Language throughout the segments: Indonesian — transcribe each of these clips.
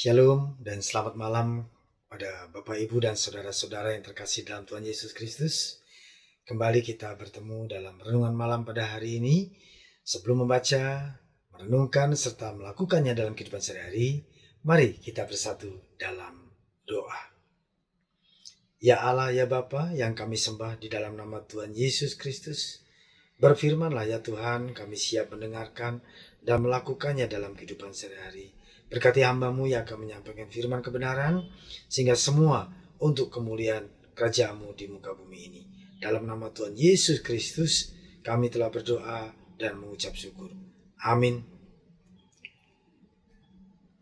Shalom dan selamat malam pada Bapak, Ibu, dan saudara-saudara yang terkasih dalam Tuhan Yesus Kristus. Kembali kita bertemu dalam renungan malam pada hari ini. Sebelum membaca, merenungkan, serta melakukannya dalam kehidupan sehari-hari, mari kita bersatu dalam doa. Ya Allah, ya Bapa yang kami sembah di dalam nama Tuhan Yesus Kristus, berfirmanlah ya Tuhan, kami siap mendengarkan dan melakukannya dalam kehidupan sehari-hari. Berkati hamba-Mu yang akan menyampaikan firman kebenaran, sehingga semua untuk kemuliaan kerajaan-Mu di muka bumi ini. Dalam nama Tuhan Yesus Kristus, kami telah berdoa dan mengucap syukur. Amin.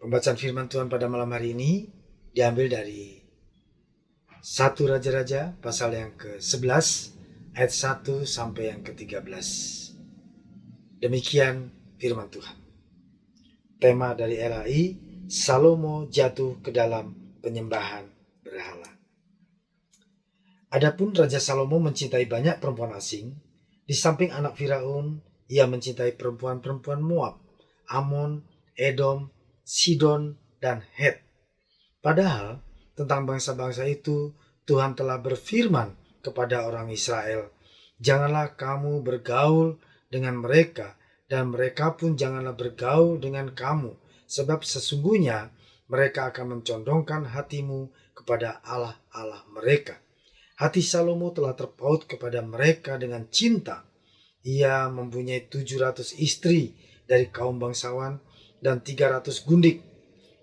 Pembacaan firman Tuhan pada malam hari ini diambil dari 1 Raja-Raja pasal yang ke-11 ayat 1 sampai yang ke-13. Demikian firman Tuhan. Tema dari LAI, Salomo jatuh ke dalam penyembahan berhala. Adapun Raja Salomo mencintai banyak perempuan asing. Di samping anak Firaun, ia mencintai perempuan-perempuan Moab, Amon, Edom, Sidon, dan Het. Padahal tentang bangsa-bangsa itu Tuhan telah berfirman kepada orang Israel, "Janganlah kamu bergaul dengan mereka, dan mereka pun janganlah bergaul dengan kamu, sebab sesungguhnya mereka akan mencondongkan hatimu kepada Allah-Allah mereka." Hati Salomo telah terpaut kepada mereka dengan cinta. Ia mempunyai 700 istri dari kaum bangsawan dan 300 gundik.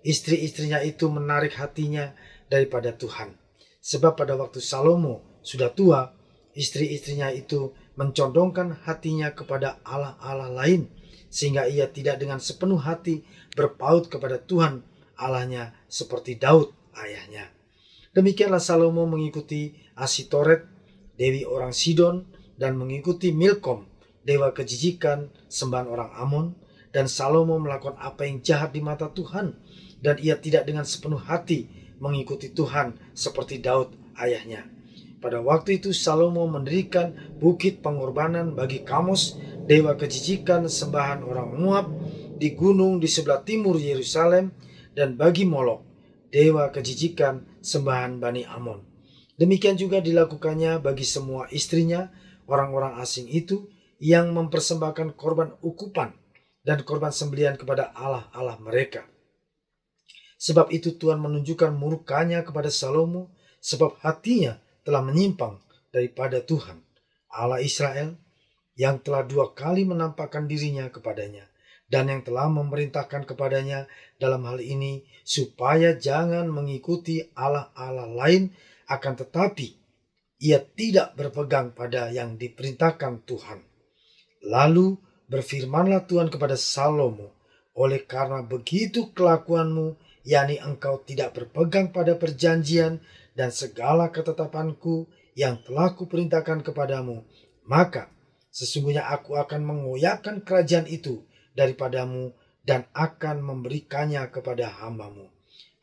Istri-istrinya itu menarik hatinya daripada Tuhan. Sebab pada waktu Salomo sudah tua, istri-istrinya itu mencondongkan hatinya kepada Allah-Allah lain, sehingga ia tidak dengan sepenuh hati berpaut kepada Tuhan Allahnya seperti Daud ayahnya. Demikianlah Salomo mengikuti Asitoret, dewi orang Sidon, dan mengikuti Milkom, dewa kejijikan sembahan orang Amon. Dan Salomo melakukan apa yang jahat di mata Tuhan, dan ia tidak dengan sepenuh hati mengikuti Tuhan seperti Daud ayahnya. Pada waktu itu Salomo mendirikan bukit pengorbanan bagi Kamos, dewa kejijikan sembahan orang Moab, di gunung di sebelah timur Yerusalem, dan bagi Molok, dewa kejijikan sembahan Bani Amon. Demikian juga dilakukannya bagi semua istrinya, orang-orang asing itu, yang mempersembahkan korban ukupan dan korban sembelihan kepada Allah-Allah mereka. Sebab itu Tuhan menunjukkan murkanya kepada Salomo, sebab hatinya telah menyimpang daripada Tuhan, Allah Israel, yang telah 2 kali menampakkan dirinya kepadanya, dan yang telah memerintahkan kepadanya dalam hal ini, supaya jangan mengikuti Allah-Allah lain, akan tetapi ia tidak berpegang pada yang diperintahkan Tuhan. Lalu berfirmanlah Tuhan kepada Salomo, "Oleh karena begitu kelakuanmu, yakni engkau tidak berpegang pada perjanjian dan segala ketetapanku yang telah kuperintahkan kepadamu, maka sesungguhnya aku akan mengoyakkan kerajaan itu daripadamu dan akan memberikannya kepada hambamu.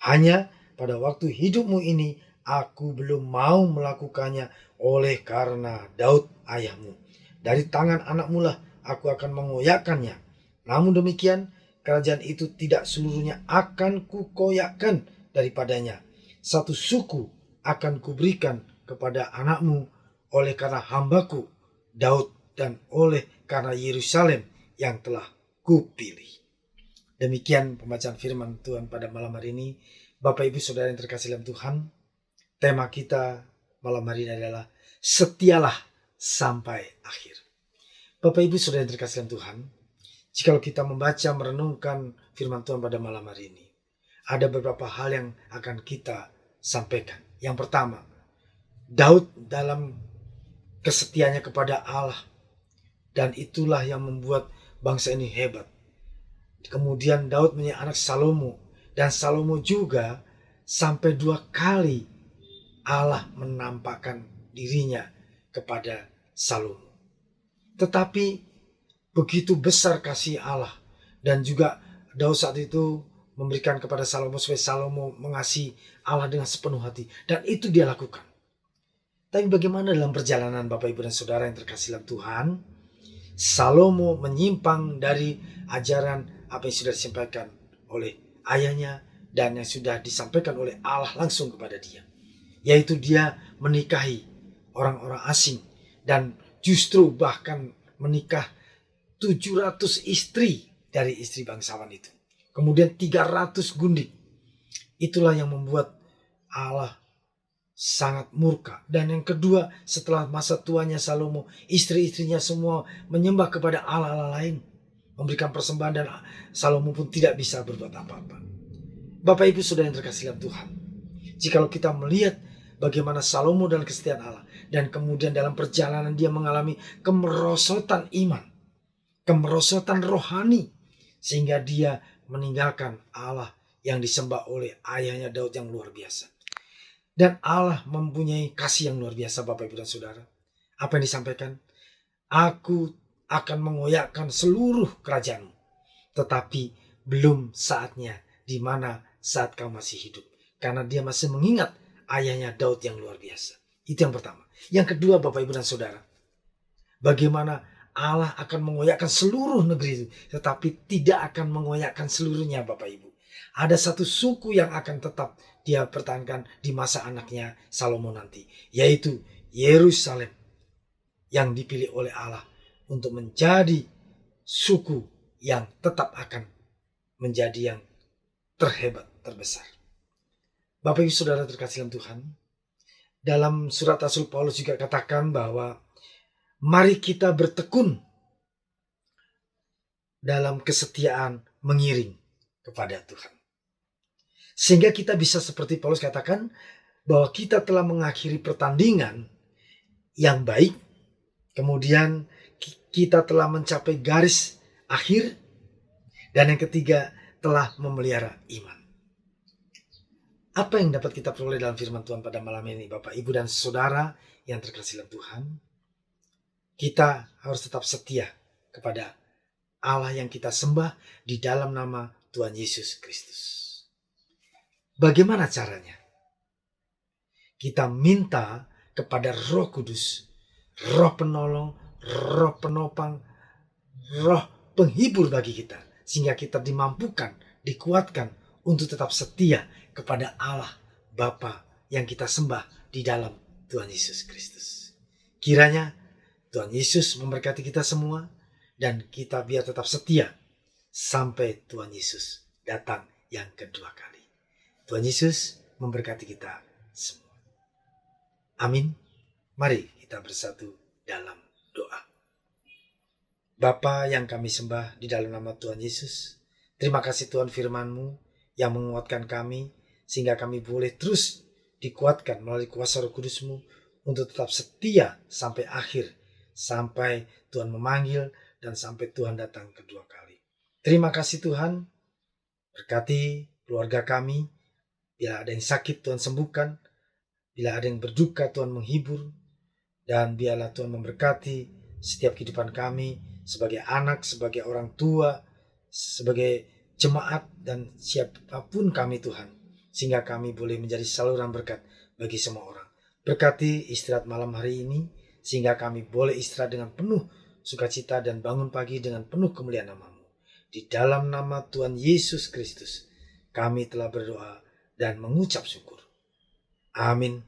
Hanya pada waktu hidupmu ini aku belum mau melakukannya oleh karena Daud ayahmu. Dari tangan anakmu lah aku akan mengoyakkannya. Namun demikian, kerajaan itu tidak seluruhnya akan kukoyakkan daripadanya. Satu suku akan kuberikan kepada anakmu oleh karena hambaku Daud dan oleh karena Yerusalem yang telah kupilih." Demikian pembacaan firman Tuhan pada malam hari ini. Bapak, Ibu, Saudara yang terkasih dalam Tuhan, tema kita malam hari ini adalah setialah sampai akhir. Bapak, Ibu, Saudara yang terkasih dalam Tuhan, jika kita membaca merenungkan firman Tuhan pada malam hari ini, ada beberapa hal yang akan kita sampaikan. Yang pertama, Daud dalam kesetiaannya kepada Allah, dan itulah yang membuat bangsa ini hebat. Kemudian Daud punya anak Salomo, dan Salomo juga sampai 2 kali Allah menampakkan dirinya kepada Salomo. Tetapi begitu besar kasih Allah, dan juga Daud saat itu memberikan kepada Salomo supaya Salomo mengasihi Allah dengan sepenuh hati, dan itu dia lakukan. Tapi bagaimana dalam perjalanan Bapak, Ibu, dan Saudara yang terkasih dalam Tuhan? Salomo menyimpang dari ajaran apa yang sudah disampaikan oleh ayahnya dan yang sudah disampaikan oleh Allah langsung kepada dia, yaitu dia menikahi orang-orang asing dan justru bahkan menikah 700 istri dari istri bangsawan itu. Kemudian 300 gundik. Itulah yang membuat Allah sangat murka. Dan yang kedua, setelah masa tuanya Salomo, istri-istrinya semua menyembah kepada Allah-Allah lain, memberikan persembahan, dan Salomo pun tidak bisa berbuat apa-apa. Bapak Ibu Saudara yang terkasih dalam Tuhan, jikalau kita melihat bagaimana Salomo dalam kesetiaan Allah, dan kemudian dalam perjalanan dia mengalami kemerosotan iman, kemerosotan rohani, sehingga dia meninggalkan Allah yang disembah oleh ayahnya Daud yang luar biasa. Dan Allah mempunyai kasih yang luar biasa, Bapak Ibu dan Saudara. Apa yang disampaikan? Aku akan mengoyakkan seluruh kerajaanmu, tetapi belum saatnya, di mana saat kau masih hidup. Karena dia masih mengingat ayahnya Daud yang luar biasa. Itu yang pertama. Yang kedua, Bapak Ibu dan Saudara, bagaimana Allah akan mengoyakkan seluruh negeri itu, tetapi tidak akan mengoyakkan seluruhnya, Bapak Ibu. Ada satu suku yang akan tetap dia pertahankan di masa anaknya Salomo nanti, yaitu Yerusalem, yang dipilih oleh Allah untuk menjadi suku yang tetap akan menjadi yang terhebat, terbesar. Bapak Ibu Saudara terkasih dalam Tuhan, dalam surat Rasul Paulus juga katakan bahwa mari kita bertekun dalam kesetiaan mengiring kepada Tuhan. Sehingga kita bisa seperti Paulus katakan bahwa kita telah mengakhiri pertandingan yang baik. Kemudian kita telah mencapai garis akhir. Dan yang ketiga, telah memelihara iman. Apa yang dapat kita peroleh dalam firman Tuhan pada malam ini, Bapak, Ibu, dan Saudara yang terkasih dalam Tuhan? Kita harus tetap setia kepada Allah yang kita sembah di dalam nama Tuhan Yesus Kristus. Bagaimana caranya? Kita minta kepada Roh Kudus, Roh penolong, Roh penopang, Roh penghibur bagi kita, sehingga kita dimampukan, dikuatkan untuk tetap setia kepada Allah Bapa yang kita sembah di dalam Tuhan Yesus Kristus. Kiranya Tuhan Yesus memberkati kita semua, dan kita biar tetap setia sampai Tuhan Yesus datang yang kedua kali. Tuhan Yesus memberkati kita semua. Amin. Mari kita bersatu dalam doa. Bapa yang kami sembah di dalam nama Tuhan Yesus, terima kasih Tuhan firman-Mu yang menguatkan kami, sehingga kami boleh terus dikuatkan melalui kuasa Roh Kudus-Mu untuk tetap setia sampai akhir, sampai Tuhan memanggil dan sampai Tuhan datang kedua kali. Terima kasih Tuhan, berkati keluarga kami. Bila ada yang sakit, Tuhan sembuhkan. Bila ada yang berduka, Tuhan menghibur. Dan biarlah Tuhan memberkati setiap kehidupan kami sebagai anak, sebagai orang tua, sebagai jemaat, dan siapapun kami Tuhan. Sehingga kami boleh menjadi saluran berkat bagi semua orang. Berkati istirahat malam hari ini, sehingga kami boleh istirahat dengan penuh sukacita dan bangun pagi dengan penuh kemuliaan nama-Mu. Di dalam nama Tuhan Yesus Kristus, kami telah berdoa dan mengucap syukur. Amin.